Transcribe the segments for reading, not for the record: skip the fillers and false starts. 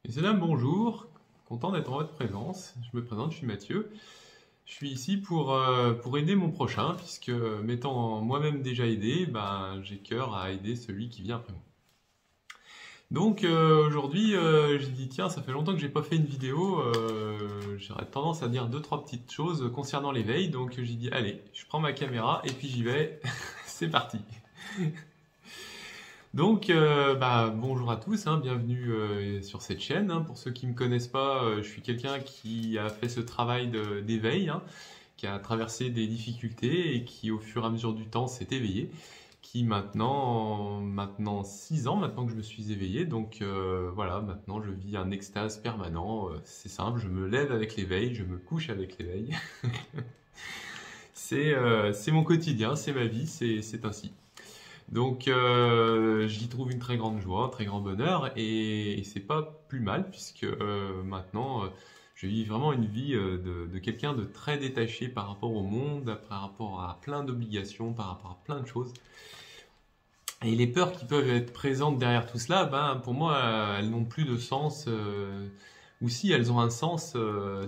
Messieurs, dames, bonjour. Content d'être en votre présence. Je me présente, je suis Mathieu. Je suis ici pour aider mon prochain, puisque m'étant moi-même déjà aidé, j'ai cœur à aider celui qui vient après moi. Donc aujourd'hui, j'ai dit tiens, ça fait longtemps que j'ai pas fait une vidéo. J'aurais tendance à dire deux, trois petites choses concernant l'éveil. Donc j'ai dit allez, je prends ma caméra et puis j'y vais. C'est parti. Donc, bonjour à tous, hein, bienvenue sur cette chaîne. Hein. Pour ceux qui ne me connaissent pas, je suis quelqu'un qui a fait ce travail d'éveil, hein, qui a traversé des difficultés et qui, au fur et à mesure du temps, s'est éveillé. Qui maintenant 6 ans, maintenant que je me suis éveillé. Donc voilà, maintenant je vis un extase permanent. C'est simple, je me lève avec l'éveil, je me couche avec l'éveil. C'est mon quotidien, c'est ma vie, c'est ainsi. Donc j'y trouve une très grande joie, un très grand bonheur et c'est pas plus mal puisque maintenant je vis vraiment une vie de quelqu'un de très détaché par rapport au monde, par rapport à plein d'obligations, par rapport à plein de choses. Et les peurs qui peuvent être présentes derrière tout cela, pour moi elles n'ont plus de sens. Ou si elles ont un sens,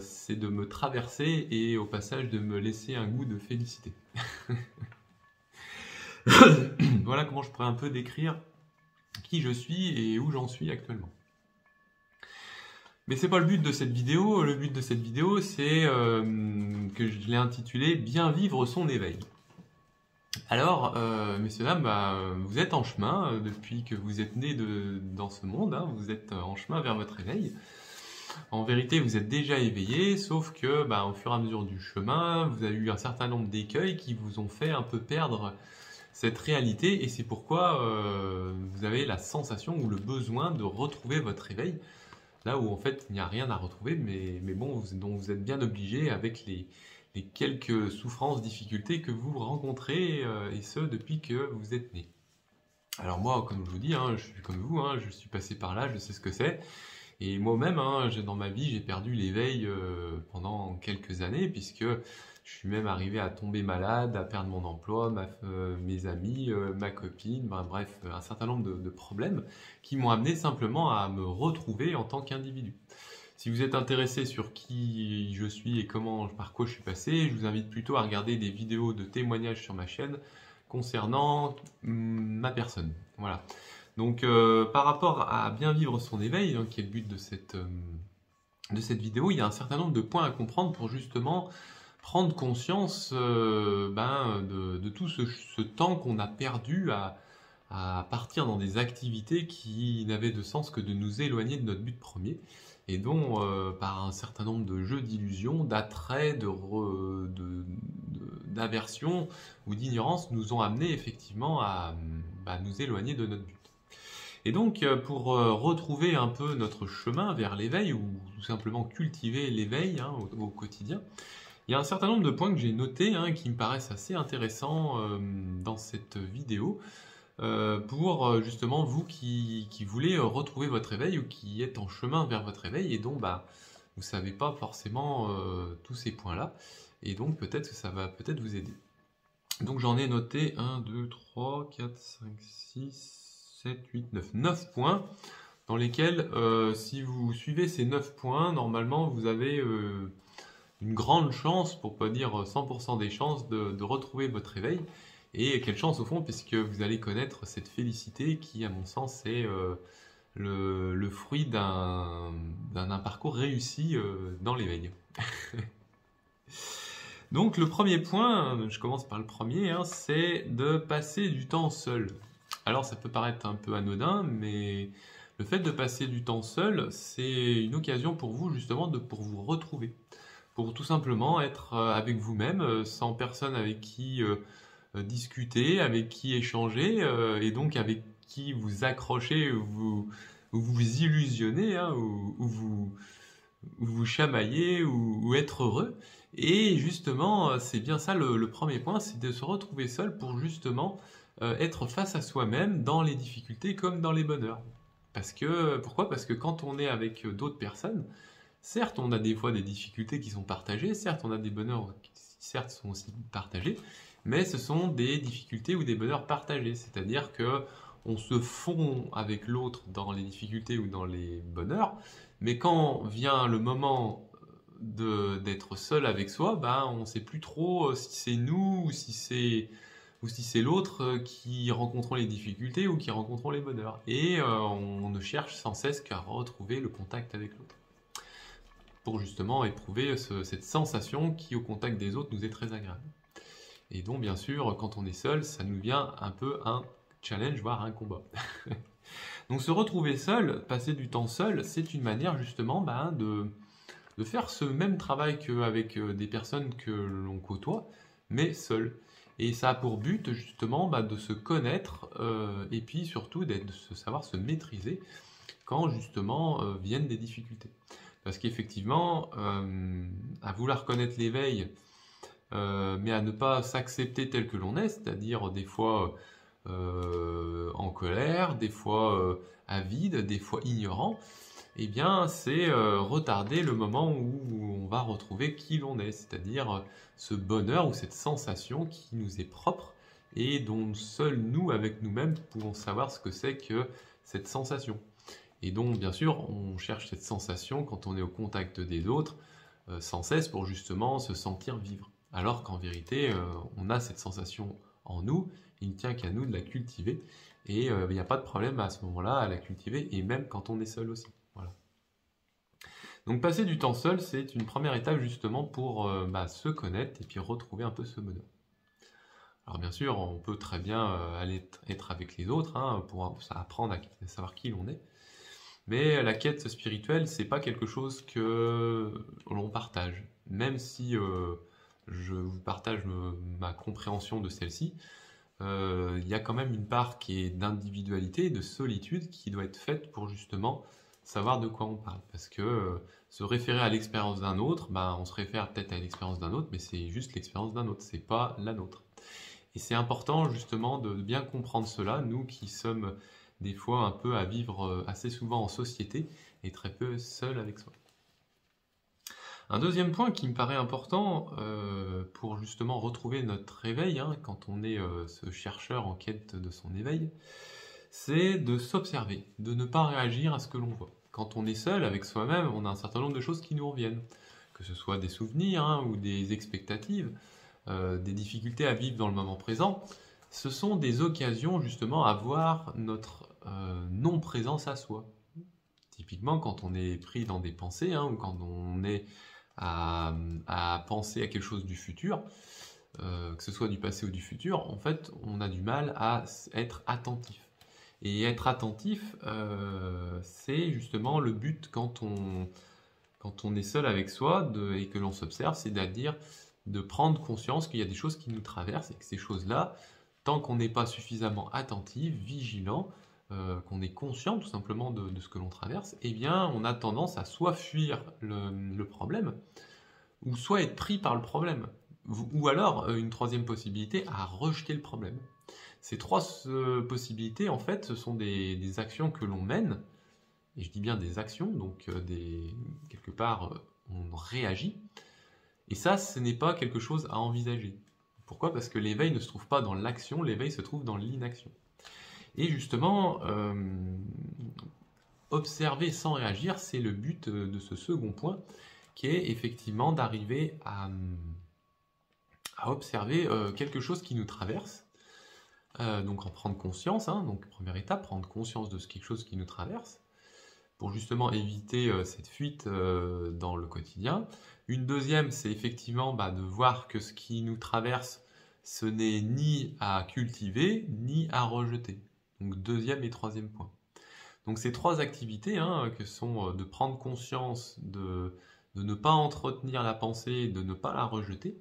c'est de me traverser et au passage de me laisser un goût de félicité. Voilà comment je pourrais un peu décrire qui je suis et où j'en suis actuellement. Mais c'est pas le but de cette vidéo. Le but de cette vidéo, c'est que je l'ai intitulé Bien vivre son éveil. Alors, messieurs, dames, vous êtes en chemin depuis que vous êtes nés dans ce monde. Hein, vous êtes en chemin vers votre éveil. En vérité, vous êtes déjà éveillé, sauf que, au fur et à mesure du chemin, vous avez eu un certain nombre d'écueils qui vous ont fait un peu perdre cette réalité, et c'est pourquoi vous avez la sensation ou le besoin de retrouver votre réveil, là où en fait il n'y a rien à retrouver, mais bon, dont vous êtes bien obligé avec les quelques souffrances, difficultés que vous rencontrez, et ce depuis que vous êtes né. Alors moi, comme je vous dis, hein, je suis comme vous, hein, je suis passé par là, je sais ce que c'est, et moi-même, hein, dans ma vie, j'ai perdu l'éveil pendant quelques années, puisque je suis même arrivé à tomber malade, à perdre mon emploi, mes amis, ma copine, bref, un certain nombre de problèmes qui m'ont amené simplement à me retrouver en tant qu'individu. Si vous êtes intéressé sur qui je suis et par quoi je suis passé, je vous invite plutôt à regarder des vidéos de témoignages sur ma chaîne concernant ma personne. Voilà. Donc par rapport à bien vivre son éveil, hein, qui est le but de cette vidéo, il y a un certain nombre de points à comprendre pour justement prendre conscience de tout ce temps qu'on a perdu à partir dans des activités qui n'avaient de sens que de nous éloigner de notre but premier et dont, par un certain nombre de jeux d'illusions, d'attraits, d'aversion ou d'ignorance, nous ont amené effectivement à nous éloigner de notre but. Et donc, pour retrouver un peu notre chemin vers l'éveil, ou tout simplement cultiver l'éveil, hein, au quotidien, il y a un certain nombre de points que j'ai notés, hein, qui me paraissent assez intéressants dans cette vidéo, pour justement vous qui voulez retrouver votre éveil ou qui êtes en chemin vers votre éveil et dont vous ne savez pas forcément tous ces points-là. Et donc peut-être que ça va peut-être vous aider. Donc j'en ai noté 1, 2, 3, 4, 5, 6, 7, 8, 9. 9 points dans lesquels, si vous suivez ces 9 points, normalement vous avez une grande chance, pour pas dire 100% des chances, de retrouver votre éveil. Et quelle chance au fond, puisque vous allez connaître cette félicité qui, à mon sens, est le fruit d'un parcours réussi dans l'éveil. Donc le premier point, je commence par le premier, hein, c'est de passer du temps seul. Alors ça peut paraître un peu anodin, mais le fait de passer du temps seul, c'est une occasion pour vous justement pour vous retrouver. Pour tout simplement être avec vous-même, sans personne avec qui discuter, avec qui échanger, et donc avec qui vous accrocher ou vous illusionner, hein, ou vous chamailler ou être heureux. Et justement, c'est bien ça le premier point, c'est de se retrouver seul pour justement être face à soi-même dans les difficultés comme dans les bonheurs. Pourquoi? Parce que quand on est avec d'autres personnes, certes, on a des fois des difficultés qui sont partagées, certes, on a des bonheurs qui, certes, sont aussi partagés, mais ce sont des difficultés ou des bonheurs partagés, c'est-à-dire que on se fond avec l'autre dans les difficultés ou dans les bonheurs, Mais quand vient le moment d'être seul avec soi, ben, on ne sait plus trop si c'est nous ou si c'est l'autre qui rencontrons les difficultés ou qui rencontrons les bonheurs. Et on ne cherche sans cesse qu'à retrouver le contact avec l'autre pour justement éprouver cette sensation qui, au contact des autres, nous est très agréable. Et donc, bien sûr, quand on est seul, ça nous vient un peu un challenge, voire un combat. Donc, se retrouver seul, passer du temps seul, c'est une manière justement de faire ce même travail qu'avec des personnes que l'on côtoie, mais seul. Et ça a pour but justement de se connaître et puis surtout de savoir se maîtriser quand justement viennent des difficultés. Parce qu'effectivement, à vouloir connaître l'éveil, mais à ne pas s'accepter tel que l'on est, c'est-à-dire des fois en colère, des fois avide, des fois ignorant, eh bien c'est retarder le moment où on va retrouver qui l'on est, c'est-à-dire ce bonheur ou cette sensation qui nous est propre et dont seuls nous, avec nous-mêmes, pouvons savoir ce que c'est que cette sensation. Et donc, bien sûr, on cherche cette sensation quand on est au contact des autres, sans cesse pour justement se sentir vivre. Alors qu'en vérité, on a cette sensation en nous, il ne tient qu'à nous de la cultiver, et il n'y a pas de problème à ce moment-là à la cultiver, et même quand on est seul aussi. Voilà. Donc passer du temps seul, c'est une première étape justement pour se connaître et puis retrouver un peu ce bonheur. Alors bien sûr, on peut très bien aller être avec les autres pour apprendre à savoir qui l'on est. Mais la quête spirituelle, c'est pas quelque chose que l'on partage. Même si je vous partage ma compréhension de celle-ci, il y a quand même une part qui est d'individualité, de solitude, qui doit être faite pour justement savoir de quoi on parle. Parce que se référer à l'expérience d'un autre, on se réfère peut-être à l'expérience d'un autre, mais c'est juste l'expérience d'un autre, c'est pas la nôtre. Et c'est important justement de bien comprendre cela, nous qui sommes des fois un peu à vivre assez souvent en société et très peu seul avec soi. Un deuxième point qui me paraît important pour justement retrouver notre éveil, quand on est ce chercheur en quête de son éveil, c'est de s'observer, de ne pas réagir à ce que l'on voit. Quand on est seul avec soi-même, on a un certain nombre de choses qui nous reviennent, que ce soit des souvenirs ou des expectatives, des difficultés à vivre dans le moment présent. Ce sont des occasions justement à voir notre non-présence à soi. Typiquement, quand on est pris dans des pensées, ou quand on est à penser à quelque chose du futur, que ce soit du passé ou du futur, en fait, on a du mal à être attentif. Et être attentif, c'est justement le but quand on est seul avec soi et que l'on s'observe, c'est-à-dire de prendre conscience qu'il y a des choses qui nous traversent et que ces choses-là, tant qu'on n'est pas suffisamment attentif, vigilant, qu'on est conscient tout simplement de ce que l'on traverse, eh bien on a tendance à soit fuir le problème, ou soit être pris par le problème, ou alors une troisième possibilité, à rejeter le problème. Ces trois possibilités, en fait, ce sont des actions que l'on mène, et je dis bien des actions, donc quelque part on réagit, et ça, ce n'est pas quelque chose à envisager. Pourquoi ? Parce que l'éveil ne se trouve pas dans l'action, l'éveil se trouve dans l'inaction. Et justement, observer sans réagir, c'est le but de ce second point, qui est effectivement d'arriver à observer quelque chose qui nous traverse, donc en prendre conscience, donc première étape, prendre conscience de quelque chose qui nous traverse, pour justement éviter cette fuite dans le quotidien. Une deuxième, c'est effectivement de voir que ce qui nous traverse, ce n'est ni à cultiver, ni à rejeter. Donc deuxième et troisième point. Donc ces trois activités, que sont de prendre conscience, de ne pas entretenir la pensée, de ne pas la rejeter,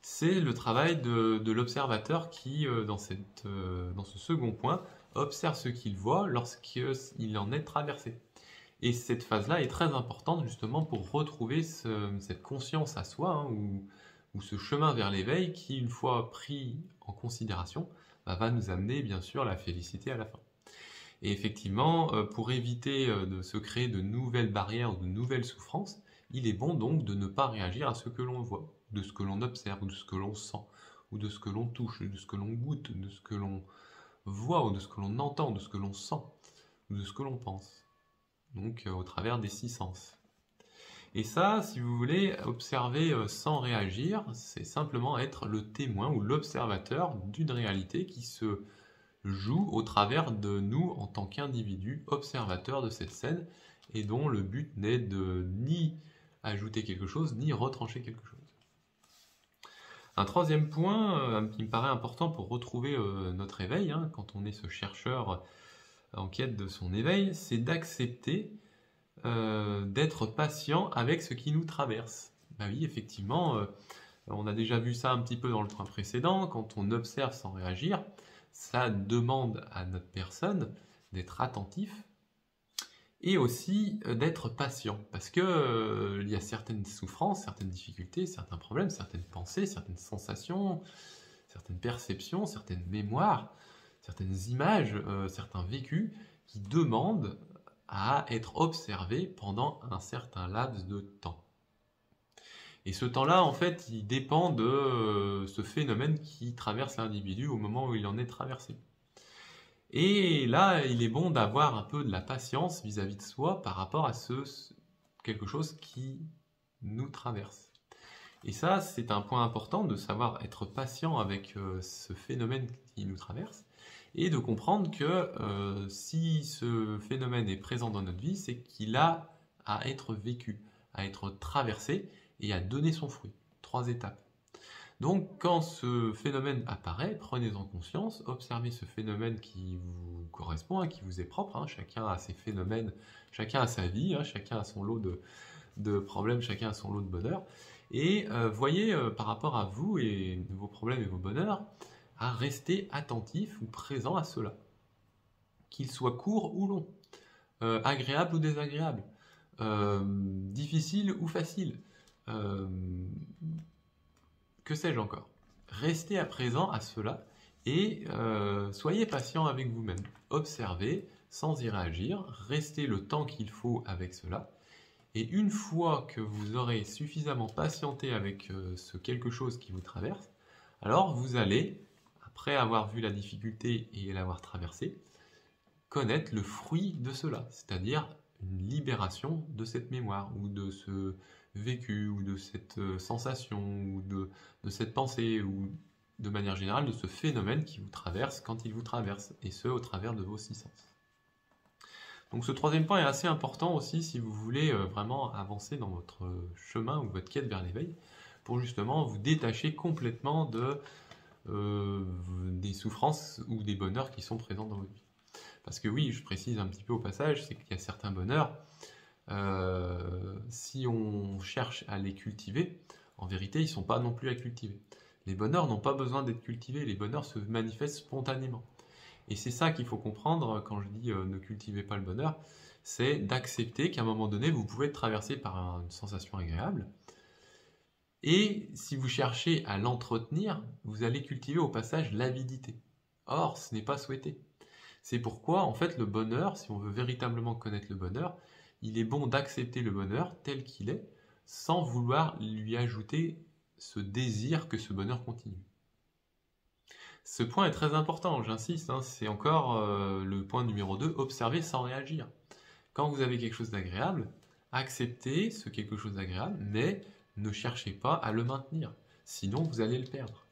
c'est le travail de l'observateur qui, dans ce second point, observe ce qu'il voit lorsqu'il en est traversé. Et cette phase-là est très importante justement pour retrouver cette conscience à soi, ou ce chemin vers l'éveil qui, une fois pris en considération, va nous amener bien sûr la félicité à la fin. Et effectivement, pour éviter de se créer de nouvelles barrières ou de nouvelles souffrances, il est bon donc de ne pas réagir à ce que l'on voit, de ce que l'on observe, ou de ce que l'on sent, ou de ce que l'on touche, de ce que l'on goûte, de ce que l'on voit, ou de ce que l'on entend, de ce que l'on sent, ou de ce que l'on pense. donc au travers des 6 sens. Et ça, si vous voulez, observer sans réagir, c'est simplement être le témoin ou l'observateur d'une réalité qui se joue au travers de nous en tant qu'individus observateurs de cette scène et dont le but n'est de ni ajouter quelque chose ni retrancher quelque chose. Un troisième point qui me paraît important pour retrouver notre éveil, hein, quand on est ce chercheur en quête de son éveil, c'est d'accepter d'être patient avec ce qui nous traverse. Ben oui, effectivement, on a déjà vu ça un petit peu dans le point précédent, quand on observe sans réagir, ça demande à notre personne d'être attentif et aussi d'être patient, parce que il y a certaines souffrances, certaines difficultés, certains problèmes, certaines pensées, certaines sensations, certaines perceptions, certaines mémoires, certaines images, certains vécus qui demandent à être observé pendant un certain laps de temps. Et ce temps-là, en fait, il dépend de ce phénomène qui traverse l'individu au moment où il en est traversé. Et là, il est bon d'avoir un peu de la patience vis-à-vis de soi par rapport à quelque chose qui nous traverse. Et ça, c'est un point important de savoir être patient avec ce phénomène qui nous traverse, et de comprendre que si ce phénomène est présent dans notre vie, c'est qu'il a à être vécu, à être traversé et à donner son fruit. 3 étapes. Donc quand ce phénomène apparaît, prenez-en conscience, observez ce phénomène qui vous correspond, hein, qui vous est propre, hein. Chacun a ses phénomènes, chacun a sa vie, hein, chacun a son lot de problèmes, chacun a son lot de bonheur. Et voyez par rapport à vous et vos problèmes et vos bonheurs, à rester attentif ou présent à cela, qu'il soit court ou long, agréable ou désagréable, difficile ou facile, que sais-je encore. Restez à présent à cela et soyez patient avec vous-même. Observez sans y réagir, restez le temps qu'il faut avec cela. Et une fois que vous aurez suffisamment patienté avec ce quelque chose qui vous traverse, alors vous allez, après avoir vu la difficulté et l'avoir traversée, connaître le fruit de cela, c'est-à-dire une libération de cette mémoire, ou de ce vécu, ou de cette sensation, ou de cette pensée, ou de manière générale de ce phénomène qui vous traverse quand il vous traverse, et ce au travers de vos 6 sens. Donc ce troisième point est assez important aussi si vous voulez vraiment avancer dans votre chemin ou votre quête vers l'éveil, pour justement vous détacher complètement des souffrances ou des bonheurs qui sont présents dans votre vie. Parce que oui, je précise un petit peu au passage, c'est qu'il y a certains bonheurs, si on cherche à les cultiver, en vérité, ils ne sont pas non plus à cultiver. Les bonheurs n'ont pas besoin d'être cultivés, les bonheurs se manifestent spontanément. Et c'est ça qu'il faut comprendre quand je dis ne cultivez pas le bonheur, c'est d'accepter qu'à un moment donné, vous pouvez être traversé par une sensation agréable. Et si vous cherchez à l'entretenir, vous allez cultiver au passage l'avidité. Or, ce n'est pas souhaité. C'est pourquoi, en fait, le bonheur, si on veut véritablement connaître le bonheur, il est bon d'accepter le bonheur tel qu'il est, sans vouloir lui ajouter ce désir que ce bonheur continue. Ce point est très important, j'insiste, hein, c'est encore le point numéro 2, observer sans réagir. Quand vous avez quelque chose d'agréable, acceptez ce quelque chose d'agréable, mais ne cherchez pas à le maintenir, sinon vous allez le perdre.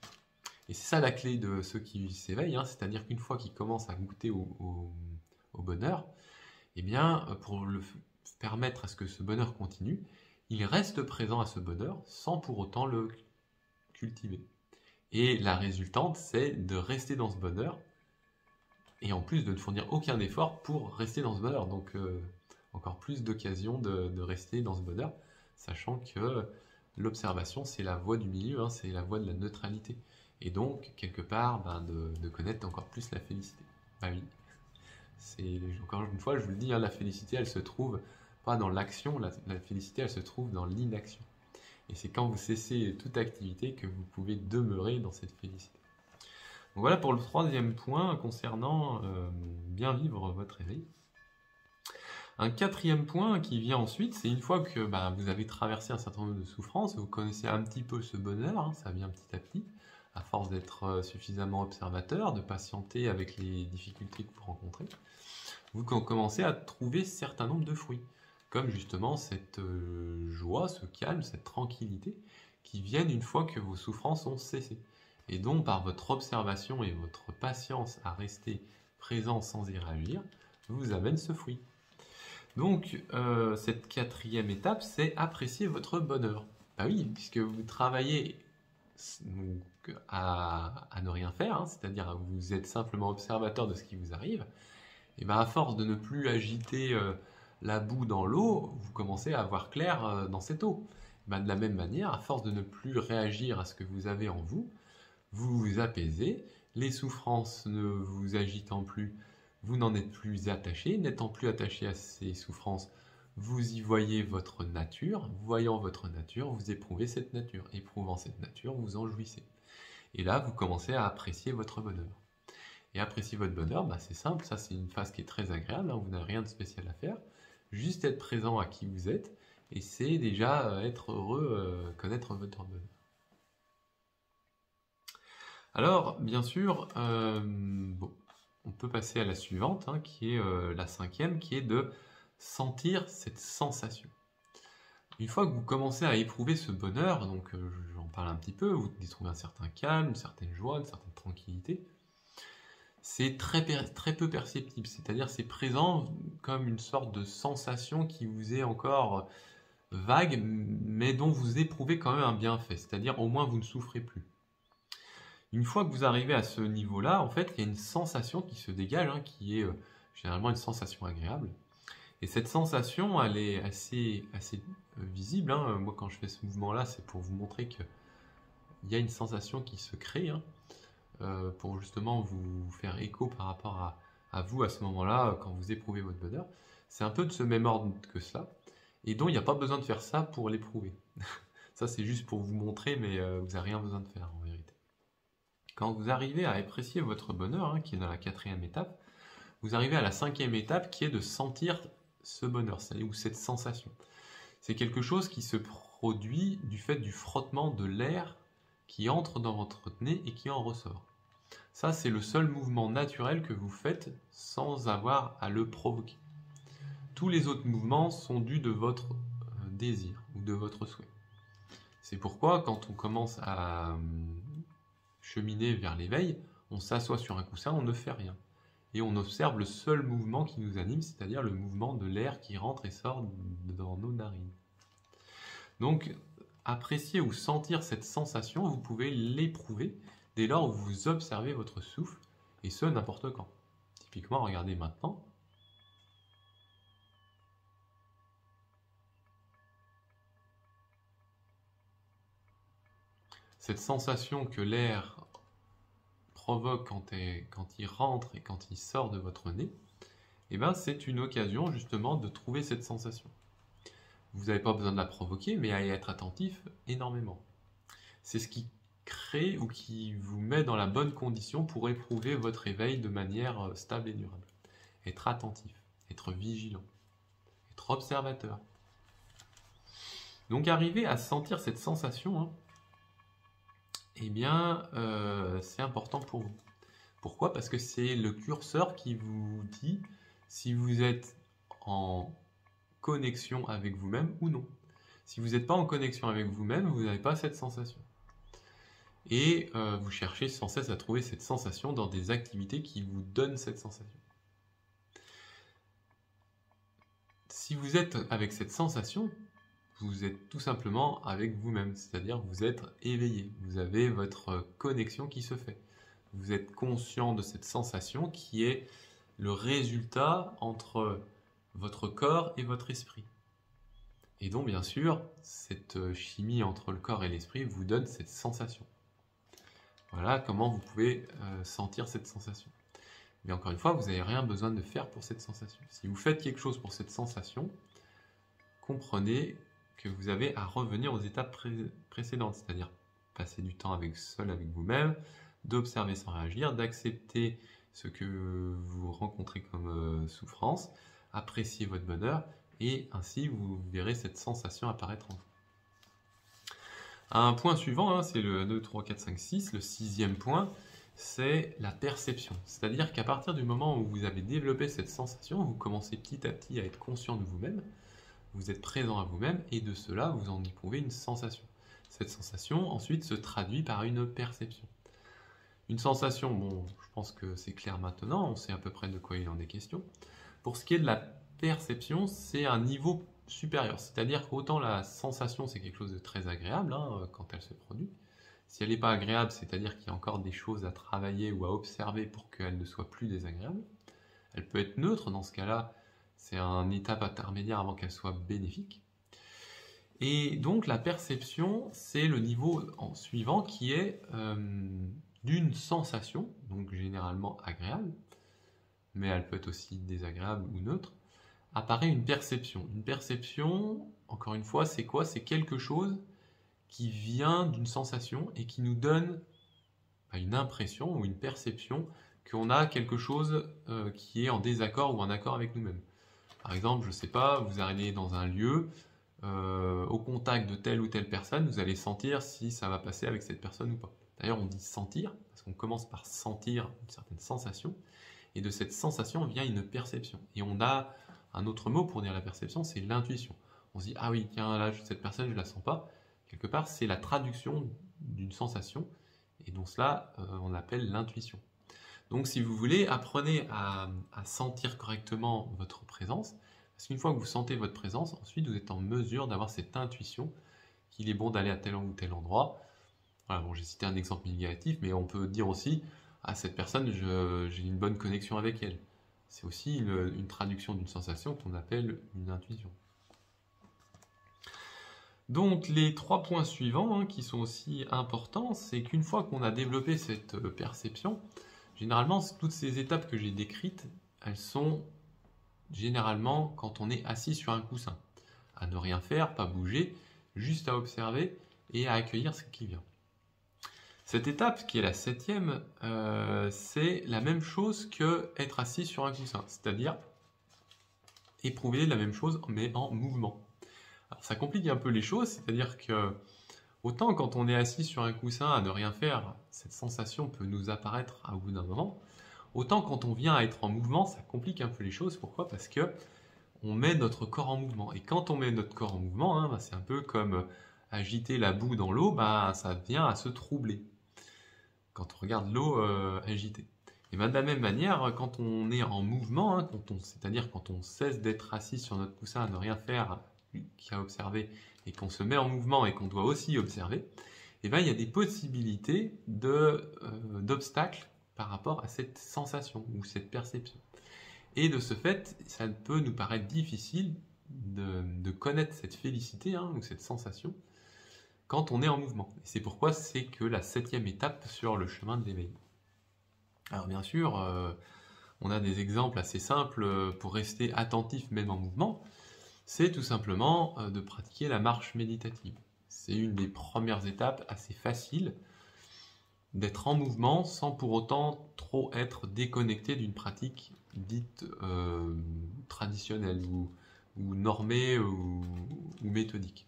Et c'est ça la clé de ceux qui s'éveillent, hein, c'est-à-dire qu'une fois qu'ils commencent à goûter au bonheur, eh bien, pour permettre à ce que ce bonheur continue, ils restent présents à ce bonheur sans pour autant le cultiver. Et la résultante, c'est de rester dans ce bonheur, et en plus de ne fournir aucun effort pour rester dans ce bonheur. Donc encore plus d'occasions de rester dans ce bonheur, sachant que l'observation, c'est la voie du milieu, hein, c'est la voie de la neutralité. Et donc, quelque part, de connaître encore plus la félicité. Bah oui, encore une fois, je vous le dis, hein, la félicité, elle se trouve pas dans l'action, la félicité, elle se trouve dans l'inaction. Et c'est quand vous cessez toute activité que vous pouvez demeurer dans cette félicité. Donc voilà pour le troisième point concernant bien vivre votre éveil. Un quatrième point qui vient ensuite, c'est une fois que vous avez traversé un certain nombre de souffrances, vous connaissez un petit peu ce bonheur, hein, ça vient petit à petit, à force d'être suffisamment observateur, de patienter avec les difficultés que vous rencontrez, vous commencez à trouver certain nombre de fruits, comme justement cette joie, ce calme, cette tranquillité qui viennent une fois que vos souffrances ont cessé, et dont par votre observation et votre patience à rester présent sans y réagir, vous amène ce fruit. Donc, cette quatrième étape, c'est apprécier votre bonheur. Bah oui, puisque vous travaillez donc, à ne rien faire, hein, c'est-à-dire vous êtes simplement observateur de ce qui vous arrive, et bien à force de ne plus agiter la boue dans l'eau, vous commencez à voir clair dans cette eau. Ben, de la même manière, à force de ne plus réagir à ce que vous avez en vous, vous vous apaisez, les souffrances ne vous agitant plus, vous n'en êtes plus attaché, n'étant plus attaché à ces souffrances, vous y voyez votre nature, voyant votre nature, vous éprouvez cette nature, éprouvant cette nature, vous en jouissez. Et là, vous commencez à apprécier votre bonheur. Et apprécier votre bonheur, bah c'est simple, ça c'est une phase qui est très agréable, hein, vous n'avez rien de spécial à faire, juste être présent à qui vous êtes, et c'est déjà être heureux, connaître votre bonheur. Alors, bien sûr, bon, on peut passer à la suivante, hein, qui est la cinquième, qui est de sentir cette sensation. Une fois que vous commencez à éprouver ce bonheur, donc j'en parle un petit peu, vous y trouvez un certain calme, une certaine joie, une certaine tranquillité, c'est très peu perceptible, c'est-à-dire c'est présent comme une sorte de sensation qui vous est encore vague, mais dont vous éprouvez quand même un bienfait, c'est-à-dire au moins vous ne souffrez plus. Une fois que vous arrivez à ce niveau-là, en fait, il y a une sensation qui se dégage, hein, qui est généralement une sensation agréable. Et cette sensation, elle est assez visible, hein. Moi, quand je fais ce mouvement-là, c'est pour vous montrer qu'il y a une sensation qui se crée, hein, pour justement vous faire écho par rapport à vous à ce moment-là, quand vous éprouvez votre bonheur. C'est un peu de ce même ordre que cela, et donc il n'y a pas besoin de faire ça pour l'éprouver. Ça, c'est juste pour vous montrer, mais vous n'avez rien besoin de faire en vérité. Quand vous arrivez à apprécier votre bonheur, hein, qui est dans la quatrième étape, vous arrivez à la cinquième étape qui est de sentir ce bonheur, ou cette sensation. C'est quelque chose qui se produit du fait du frottement de l'air qui entre dans votre nez et qui en ressort. Ça, c'est le seul mouvement naturel que vous faites sans avoir à le provoquer. Tous les autres mouvements sont dus de votre désir ou de votre souhait. C'est pourquoi, quand on commence à cheminer vers l'éveil, on s'assoit sur un coussin, on ne fait rien. Et on observe le seul mouvement qui nous anime, c'est-à-dire le mouvement de l'air qui rentre et sort dans nos narines. Donc, apprécier ou sentir cette sensation, vous pouvez l'éprouver dès lors où vous observez votre souffle, et ce, n'importe quand. Typiquement, regardez maintenant. Cette sensation que l'air provoque quand il rentre et quand il sort de votre nez, eh ben, c'est une occasion justement de trouver cette sensation. Vous n'avez pas besoin de la provoquer, mais à y être attentif énormément. C'est ce qui crée ou qui vous met dans la bonne condition pour éprouver votre éveil de manière stable et durable. Être attentif, être vigilant, être observateur. Donc arriver à sentir cette sensation, hein, eh bien, c'est important pour vous. Pourquoi? Parce que c'est le curseur qui vous dit si vous êtes en connexion avec vous-même ou non. Si vous n'êtes pas en connexion avec vous-même, vous n'avez pas cette sensation. Et vous cherchez sans cesse à trouver cette sensation dans des activités qui vous donnent cette sensation. Si vous êtes avec cette sensation, vous êtes tout simplement avec vous-même, c'est-à-dire vous êtes éveillé, vous avez votre connexion qui se fait. Vous êtes conscient de cette sensation qui est le résultat entre votre corps et votre esprit. Et donc, bien sûr, cette chimie entre le corps et l'esprit vous donne cette sensation. Voilà comment vous pouvez sentir cette sensation. Mais encore une fois, vous n'avez rien besoin de faire pour cette sensation. Si vous faites quelque chose pour cette sensation, comprenez que vous avez à revenir aux étapes précédentes, c'est-à-dire passer du temps seul avec vous-même, d'observer sans réagir, d'accepter ce que vous rencontrez comme souffrance, apprécier votre bonheur, et ainsi vous verrez cette sensation apparaître en vous. Un point suivant, hein, c'est le 2, 3, 4, 5, 6, le sixième point, c'est la perception. C'est-à-dire qu'à partir du moment où vous avez développé cette sensation, vous commencez petit à petit à être conscient de vous-même, vous êtes présent à vous-même, et de cela, vous en éprouvez une sensation. Cette sensation, ensuite, se traduit par une perception. Une sensation, bon, je pense que c'est clair maintenant, on sait à peu près de quoi il en est question. Pour ce qui est de la perception, c'est un niveau supérieur. C'est-à-dire qu'autant la sensation, c'est quelque chose de très agréable hein, quand elle se produit. Si elle n'est pas agréable, c'est-à-dire qu'il y a encore des choses à travailler ou à observer pour qu'elle ne soit plus désagréable. Elle peut être neutre, dans ce cas-là, c'est une étape intermédiaire avant qu'elle soit bénéfique. Et donc la perception, c'est le niveau suivant qui est d'une sensation, donc généralement agréable, mais elle peut être aussi désagréable ou neutre, apparaît une perception. Une perception, encore une fois, c'est quoi? C'est quelque chose qui vient d'une sensation et qui nous donne une impression ou une perception qu'on a quelque chose qui est en désaccord ou en accord avec nous-mêmes. Par exemple, je ne sais pas, vous allez dans un lieu, au contact de telle ou telle personne, vous allez sentir si ça va passer avec cette personne ou pas. D'ailleurs, on dit sentir, parce qu'on commence par sentir une certaine sensation, et de cette sensation vient une perception. Et on a un autre mot pour dire la perception, c'est l'intuition. On se dit, ah oui, tiens, là, cette personne, je ne la sens pas. Quelque part, c'est la traduction d'une sensation, et donc cela, on l'appelle l'intuition. Donc, si vous voulez, apprenez à sentir correctement votre présence, parce qu'une fois que vous sentez votre présence, ensuite, vous êtes en mesure d'avoir cette intuition qu'il est bon d'aller à tel ou tel endroit. Voilà, bon, j'ai cité un exemple négatif, mais on peut dire aussi, à cette personne, j'ai une bonne connexion avec elle. C'est aussi une traduction d'une sensation qu'on appelle une intuition. Donc les 3 points suivants qui sont aussi importants, c'est qu'une fois qu'on a développé cette perception, généralement toutes ces étapes que j'ai décrites, elles sont généralement quand on est assis sur un coussin, à ne rien faire, pas bouger, juste à observer et à accueillir ce qui vient. Cette étape, qui est la 7e, c'est la même chose que être assis sur un coussin, c'est-à-dire éprouver la même chose mais en mouvement. Alors, ça complique un peu les choses, c'est-à-dire que autant quand on est assis sur un coussin à ne rien faire, cette sensation peut nous apparaître au bout d'un moment, autant quand on vient à être en mouvement, ça complique un peu les choses. Pourquoi? Parce que on met notre corps en mouvement. Et quand on met notre corps en mouvement, c'est un peu comme agiter la boue dans l'eau, ça vient à se troubler. Quand on regarde l'eau agitée. Et de la même manière, quand on est en mouvement, c'est-à-dire quand on cesse d'être assis sur notre coussin à ne rien faire, qu'à observer, et qu'on se met en mouvement et qu'on doit aussi observer, il y a des possibilités d'obstacles par rapport à cette sensation ou cette perception. Et de ce fait, ça peut nous paraître difficile de connaître cette félicité ou cette sensation quand on est en mouvement. Et c'est pourquoi c'est que la 7e étape sur le chemin de l'éveil. Alors bien sûr, on a des exemples assez simples pour rester attentif même en mouvement. C'est tout simplement de pratiquer la marche méditative. C'est une des premières étapes assez faciles d'être en mouvement sans pour autant trop être déconnecté d'une pratique dite traditionnelle ou normée ou méthodique.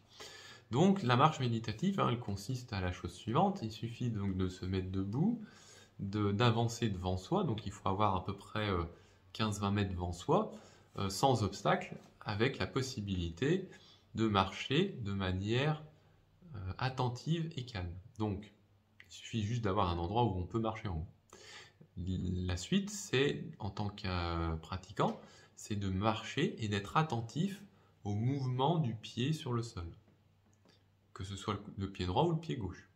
Donc la marche méditative, elle consiste à la chose suivante, il suffit donc de se mettre debout, d'avancer devant soi, donc il faut avoir à peu près 15-20 mètres devant soi, sans obstacle, avec la possibilité de marcher de manière attentive et calme. Donc il suffit juste d'avoir un endroit où on peut marcher en haut. La suite, c'est, en tant que pratiquant, c'est de marcher et d'être attentif au mouvement du pied sur le sol, que ce soit le pied droit ou le pied gauche,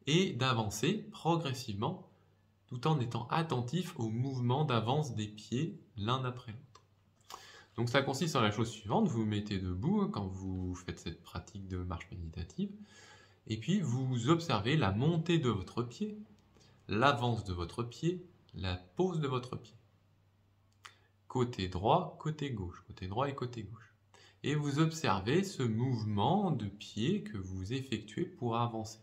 et d'avancer progressivement tout en étant attentif au mouvement d'avance des pieds l'un après l'autre. Donc ça consiste en la chose suivante, vous vous mettez debout quand vous faites cette pratique de marche méditative, et puis vous observez la montée de votre pied, l'avance de votre pied, la pose de votre pied. Côté droit, côté gauche, côté droit et côté gauche. Et vous observez ce mouvement de pied que vous effectuez pour avancer.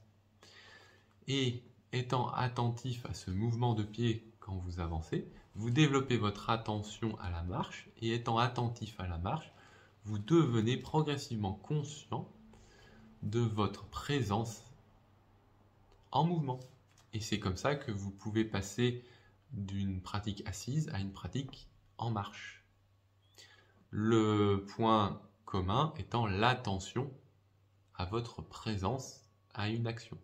Et étant attentif à ce mouvement de pied quand vous avancez, vous développez votre attention à la marche, et étant attentif à la marche, vous devenez progressivement conscient de votre présence en mouvement. Et c'est comme ça que vous pouvez passer d'une pratique assise à une pratique en marche. Le point commun étant l'attention à votre présence à une action.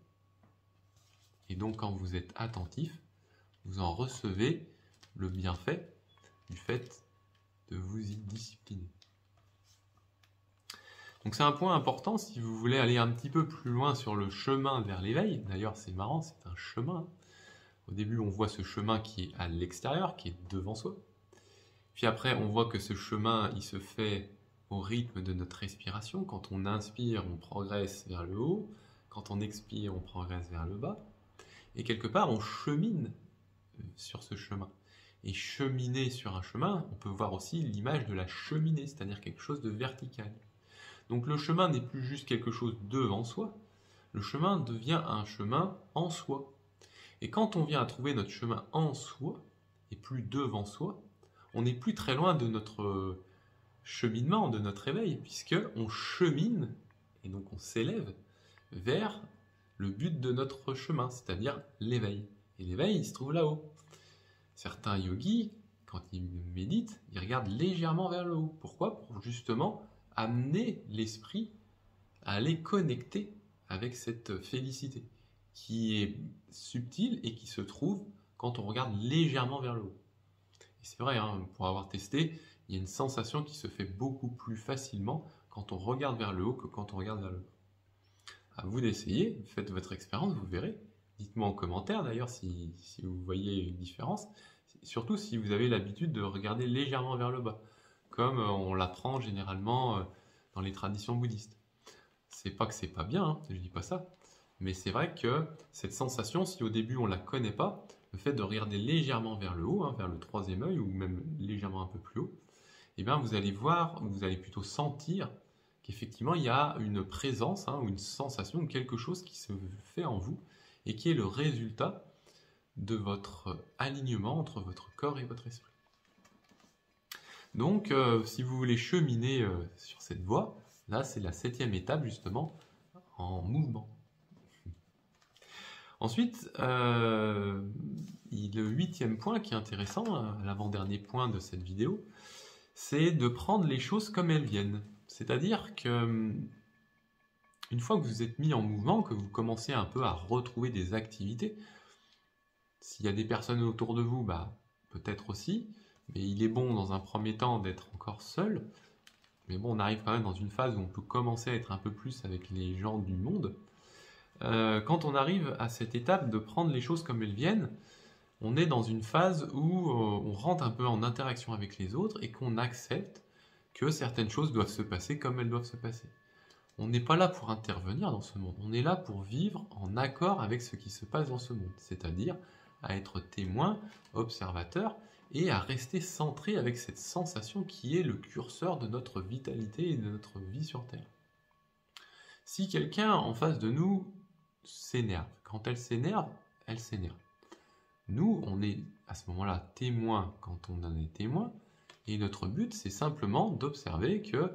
Et donc quand vous êtes attentif, vous en recevez le bienfait du fait de vous y discipliner. Donc c'est un point important si vous voulez aller un petit peu plus loin sur le chemin vers l'éveil. D'ailleurs c'est marrant, c'est un chemin. Au début on voit ce chemin qui est à l'extérieur, qui est devant soi. Puis après on voit que ce chemin il se fait au rythme de notre respiration. Quand on inspire, on progresse vers le haut. Quand on expire, on progresse vers le bas. Et quelque part on chemine sur ce chemin. Et cheminer sur un chemin, on peut voir aussi l'image de la cheminée, c'est-à-dire quelque chose de vertical. Donc le chemin n'est plus juste quelque chose devant soi, le chemin devient un chemin en soi. Et quand on vient à trouver notre chemin en soi, et plus devant soi, on n'est plus très loin de notre cheminement, de notre éveil, puisqu'on chemine, et donc on s'élève vers le but de notre chemin, c'est-à-dire l'éveil. Et l'éveil, il se trouve là-haut. Certains yogis, quand ils méditent, ils regardent légèrement vers le haut. Pourquoi? Pour justement amener l'esprit à aller connecter avec cette félicité qui est subtile et qui se trouve quand on regarde légèrement vers le haut. Et c'est vrai, hein, pour avoir testé, il y a une sensation qui se fait beaucoup plus facilement quand on regarde vers le haut que quand on regarde vers le bas. À vous d'essayer, faites votre expérience, vous verrez. Dites-moi en commentaire d'ailleurs si vous voyez une différence, surtout si vous avez l'habitude de regarder légèrement vers le bas, comme on l'apprend généralement dans les traditions bouddhistes. C'est pas que c'est pas bien, hein, je dis pas ça, mais c'est vrai que cette sensation, si au début on la connaît pas, le fait de regarder légèrement vers le haut, hein, vers le troisième œil ou même légèrement un peu plus haut, eh bien vous allez voir, vous allez plutôt sentir qu'effectivement il y a une présence, hein, ou une sensation, ou quelque chose qui se fait en vous et qui est le résultat de votre alignement entre votre corps et votre esprit. Donc, si vous voulez cheminer sur cette voie, là, c'est la 7e étape, justement, en mouvement. Ensuite, le 8e point qui est intéressant, l'avant-dernier point de cette vidéo, c'est de prendre les choses comme elles viennent. C'est-à-dire que une fois que vous êtes mis en mouvement, que vous commencez un peu à retrouver des activités, s'il y a des personnes autour de vous, bah, peut-être aussi, mais il est bon dans un premier temps d'être encore seul. Mais bon, on arrive quand même dans une phase où on peut commencer à être un peu plus avec les gens du monde. Quand on arrive à cette étape de prendre les choses comme elles viennent, on est dans une phase où on rentre un peu en interaction avec les autres et qu'on accepte que certaines choses doivent se passer comme elles doivent se passer. On n'est pas là pour intervenir dans ce monde, on est là pour vivre en accord avec ce qui se passe dans ce monde, c'est-à-dire à être témoin, observateur, et à rester centré avec cette sensation qui est le curseur de notre vitalité et de notre vie sur Terre. Si quelqu'un en face de nous s'énerve, quand elle s'énerve, elle s'énerve. Nous, on est à ce moment-là témoin quand on en est témoin, et notre but, c'est simplement d'observer que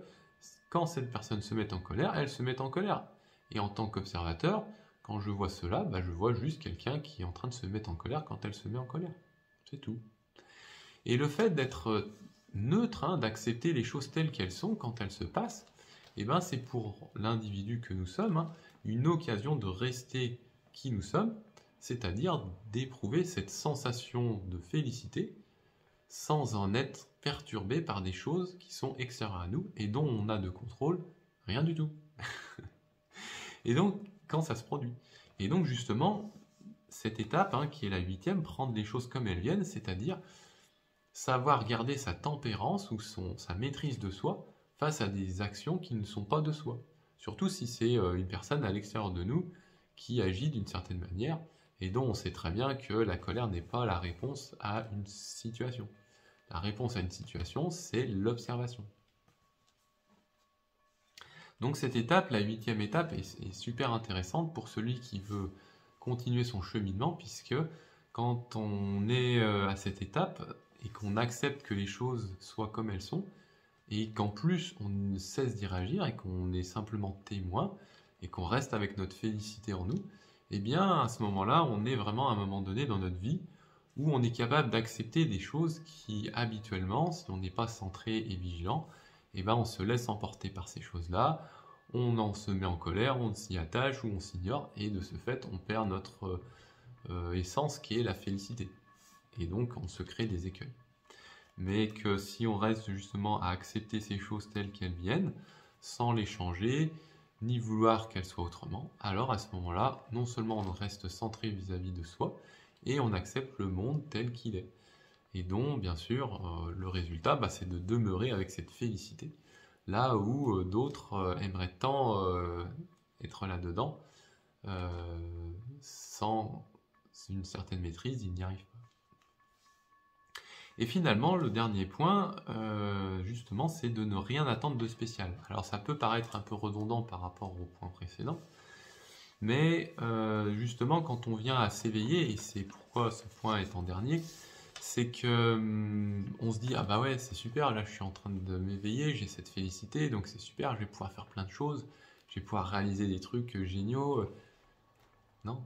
quand cette personne se met en colère, elle se met en colère. Et en tant qu'observateur, quand je vois cela, bah, je vois juste quelqu'un qui est en train de se mettre en colère quand elle se met en colère. C'est tout. Et le fait d'être neutre, hein, d'accepter les choses telles qu'elles sont quand elles se passent, eh ben, c'est pour l'individu que nous sommes, hein, une occasion de rester qui nous sommes, c'est-à-dire d'éprouver cette sensation de félicité sans en être perturbé par des choses qui sont extérieures à nous et dont on a de contrôle rien du tout. Et donc, quand ça se produit. Et donc, justement, cette étape, hein, qui est la 8e, prendre les choses comme elles viennent, c'est-à-dire savoir garder sa tempérance ou sa maîtrise de soi face à des actions qui ne sont pas de soi. Surtout si c'est une personne à l'extérieur de nous qui agit d'une certaine manière et dont on sait très bien que la colère n'est pas la réponse à une situation. La réponse à une situation, c'est l'observation. Donc cette étape, la 8e étape, est super intéressante pour celui qui veut continuer son cheminement, puisque quand on est à cette étape et qu'on accepte que les choses soient comme elles sont, et qu'en plus on ne cesse d'y réagir et qu'on est simplement témoin, et qu'on reste avec notre félicité en nous, eh bien à ce moment-là, on est vraiment à un moment donné dans notre vie où on est capable d'accepter des choses qui habituellement, si on n'est pas centré et vigilant, eh ben on se laisse emporter par ces choses-là, on en se met en colère, on s'y attache ou on s'ignore, et de ce fait, on perd notre essence qui est la félicité. Et donc, on se crée des écueils. Mais que si on reste justement à accepter ces choses telles qu'elles viennent, sans les changer, ni vouloir qu'elles soient autrement, alors à ce moment-là, non seulement on reste centré vis-à-vis de soi, et on accepte le monde tel qu'il est. Et donc, bien sûr, le résultat, c'est de demeurer avec cette félicité, là où d'autres aimeraient tant être là-dedans, sans une certaine maîtrise, ils n'y arrivent pas. Et finalement, le dernier point, justement, c'est de ne rien attendre de spécial. Alors ça peut paraître un peu redondant par rapport au point précédent, mais justement, quand on vient à s'éveiller, et c'est pourquoi ce point est en dernier, c'est que on se dit, ah bah ouais, c'est super, là je suis en train de m'éveiller, j'ai cette félicité, donc c'est super, je vais pouvoir faire plein de choses, je vais pouvoir réaliser des trucs géniaux. Non,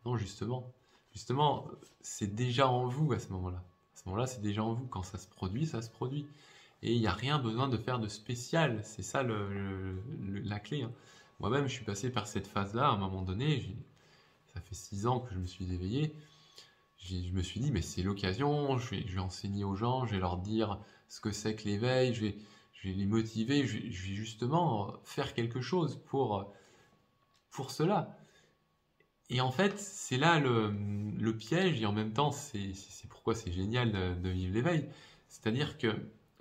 non, justement. Justement, c'est déjà en vous à ce moment-là. À ce moment-là, c'est déjà en vous. Quand ça se produit, ça se produit. Et il n'y a rien besoin de faire de spécial. C'est ça la clé, hein. Moi-même, je suis passé par cette phase-là à un moment donné. Ça fait 6 ans que je me suis éveillé. Je me suis dit, mais c'est l'occasion. Je vais enseigner aux gens, je vais leur dire ce que c'est que l'éveil. Je vais les motiver. Je vais justement faire quelque chose pour cela. Et en fait, c'est là le piège, et en même temps, c'est pourquoi c'est génial de vivre l'éveil. C'est-à-dire que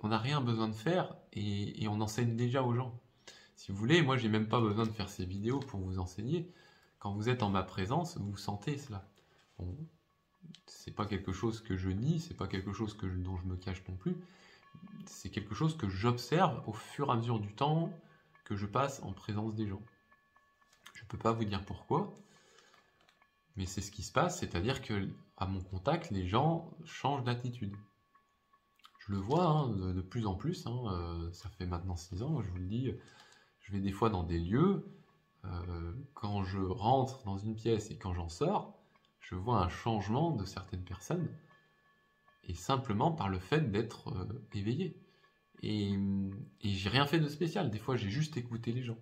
on n'a rien besoin de faire, et on enseigne déjà aux gens. Si vous voulez, moi, j'ai même pas besoin de faire ces vidéos pour vous enseigner. Quand vous êtes en ma présence, vous sentez cela. Bon, c'est pas quelque chose que je nie, c'est pas quelque chose dont je me cache non plus. C'est quelque chose que j'observe au fur et à mesure du temps que je passe en présence des gens. Je peux pas vous dire pourquoi. Mais c'est ce qui se passe, c'est-à-dire que à mon contact, les gens changent d'attitude. Je le vois, hein, de plus en plus, hein, ça fait maintenant 6 ans, je vous le dis, je vais des fois dans des lieux, quand je rentre dans une pièce et quand j'en sors, je vois un changement de certaines personnes, et simplement par le fait d'être éveillé. Et j'ai rien fait de spécial, des fois j'ai juste écouté les gens.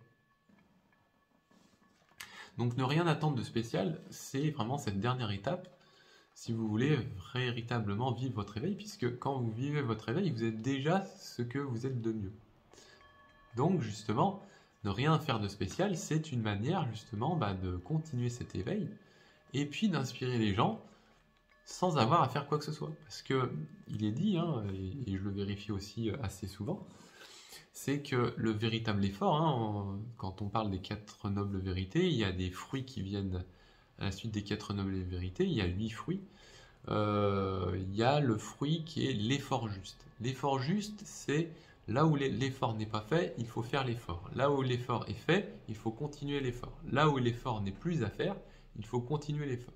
Donc ne rien attendre de spécial, c'est vraiment cette dernière étape si vous voulez véritablement vivre votre éveil, puisque quand vous vivez votre éveil, vous êtes déjà ce que vous êtes de mieux. Donc justement, ne rien faire de spécial, c'est une manière justement de continuer cet éveil, et puis d'inspirer les gens sans avoir à faire quoi que ce soit. Parce que il est dit, hein, et je le vérifie aussi assez souvent, c'est que le véritable effort, hein, quand on parle des 4 nobles vérités, il y a des fruits qui viennent à la suite des 4 nobles vérités, il y a 8 fruits. Il y a le fruit qui est l'effort juste. L'effort juste, c'est là où l'effort n'est pas fait, il faut faire l'effort. Là où l'effort est fait, il faut continuer l'effort. Là où l'effort n'est plus à faire, il faut continuer l'effort.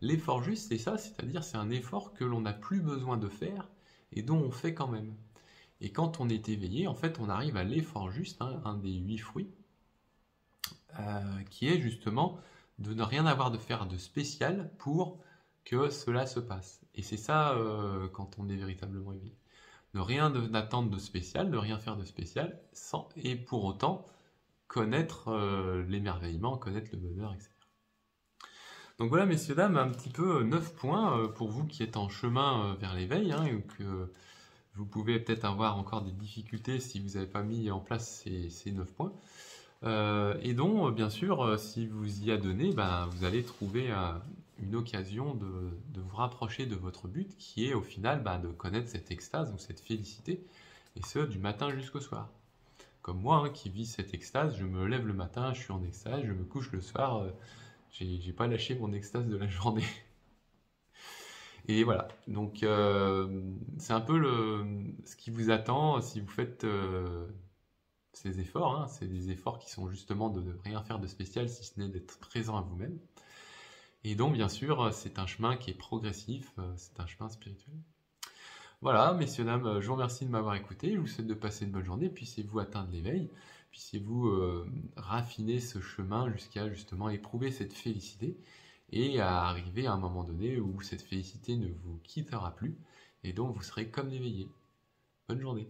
L'effort juste, c'est ça, c'est-à-dire c'est un effort que l'on n'a plus besoin de faire et dont on fait quand même. Et quand on est éveillé, en fait, on arrive à l'effort juste, hein, un des 8 fruits, qui est justement de ne rien avoir de faire de spécial pour que cela se passe. Et c'est ça quand on est véritablement éveillé. Ne rien attendre de spécial, ne rien faire de spécial, et pour autant connaître l'émerveillement, connaître le bonheur, etc. Donc voilà, messieurs, dames, un petit peu 9 points pour vous qui êtes en chemin vers l'éveil, hein, et que vous pouvez peut-être avoir encore des difficultés si vous n'avez pas mis en place ces 9 points. Et donc, bien sûr, si vous y adonnez, vous allez trouver une occasion de vous rapprocher de votre but, qui est au final de connaître cette extase ou cette félicité, et ce, du matin jusqu'au soir. Comme moi, hein, qui vis cette extase, je me lève le matin, je suis en extase, je me couche le soir, j'ai pas lâché mon extase de la journée. Et voilà, donc c'est un peu ce qui vous attend si vous faites ces efforts, hein. C'est des efforts qui sont justement de ne rien faire de spécial, si ce n'est d'être présent à vous-même. Et donc, bien sûr, c'est un chemin qui est progressif, c'est un chemin spirituel. Voilà, messieurs, dames, je vous remercie de m'avoir écouté. Je vous souhaite de passer une bonne journée. Puissiez-vous atteindre l'éveil. Puissiez-vous raffiner ce chemin jusqu'à justement éprouver cette félicité et à arriver à un moment donné où cette félicité ne vous quittera plus et donc vous serez comme l'éveillé. Bonne journée.